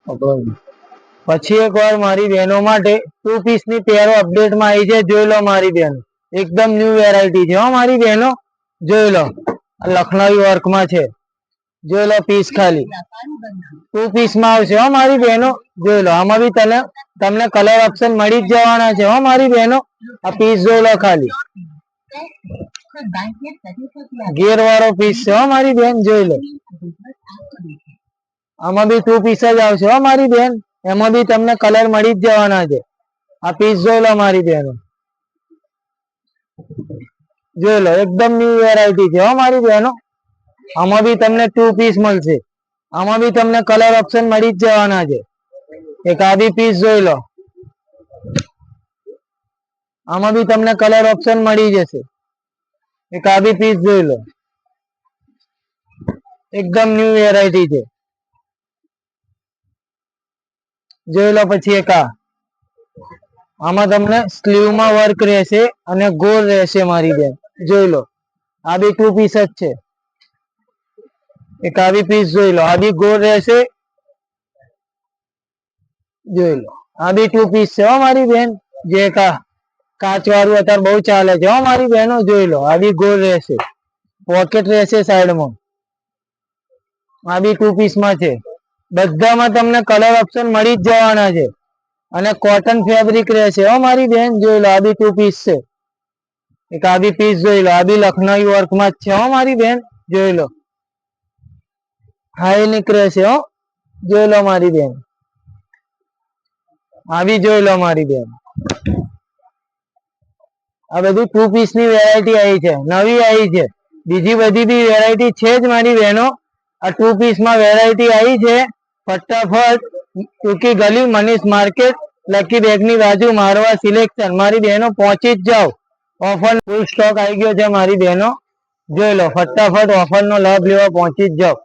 પછી એક વાર મારી બહેનો માટે 2 પીસ ની પેરો અપડેટ માં આવી છે, જોઈ લો મારી બહેનો, એકદમ ન્યુ વેરાયટી છે હો મારી બહેનો, જોઈ લો લખનવી વર્ક માં છે, જોઈ લો પીસ ખાલી 2 પીસ માં આવશે હો મારી બહેનો, જોઈ લો આમાં બી તમને કલર ઓપ્શન મળી જ જવાના છે હો મારી બહેનો, આ પીસ જોઈ લો ખાલી ગેર વાળો પીસ છે હો મારી બેન, જોઈ લો આમાં બી 2 પીસ જ આવશે હો મારી બેન, એમાં બી તમને કલર મળી જ જવાના છે, આ પીસ જોઈ લો મારી બહેનો, જોઈ લો એકદમ ન્યુ વેરાયટી છે હો મારી બહેનો, આમાં બી તમને 2 પીસ મળશે, આમાં બી તમને કલર ઓપ્શન મળી જ જવાના છે, એક આ બી પીસ જોઈ લો, આમાં બી તમને કલર ઓપ્શન મળી જશે, એક આ બી પીસ જોઈ લો, એકદમ ન્યુ વેરાયટી છે, જોઈ લો પછી એક આમાં તમને સ્લીવ માં વર્ક રહેશે અને ગોળ રહેશે મારી બેન, જોઈ લો આ બી 2 પીસ જ છે, એક આ બી પીસ જોઈ લો, આ બી ગોળ રહેશે, જોઈ લો આ બી 2 પીસ છે હો મારી બેન, જે કાચ વાળું અત્યારે બહુ ચાલે છે હો મારી બહેનો, જોઈ લો આ બી ગોળ રહેશે, પોકેટ રહેશે સાઈડમાં, આ બી 2 પીસ માં છે, બધામાં તમને કલર ઓપ્શન મળી જ જવાના છે, અને કોટન ફેબ્રિક રહેશે હો મારી બેન, જોઈ લો આ બી 2 પીસ છે, એક આ બી પીસ જોઈ લો, આ બી લખનવી વર્ક માં જ છે હો મારી બેન, જોઈ લો હાઈ નીકળે છે હો, જોઈ લો મારી બેન, આ બી જોઈ લો મારી બેન, આ બધી 2 પીસ ની વેરાયટી આવી છે, નવી આવી છે, બીજી બધી બી વેરાયટી છે જ મારી બહેનો, આ 2 પીસ માં વેરાયટી આવી છે, ફટાફટ ટૂંકી ગલી મનીષ માર્કેટ લકી બેગ ની બાજુ મારવા સિલેક્શન, મારી બહેનો પહોંચી જ જાઓ, ઓફર ફૂલ સ્ટોક આવી ગયો છે મારી બહેનો, જોઈ લો ફટાફટ ઓફર નો લાભ લેવા પહોંચી જ જાઓ.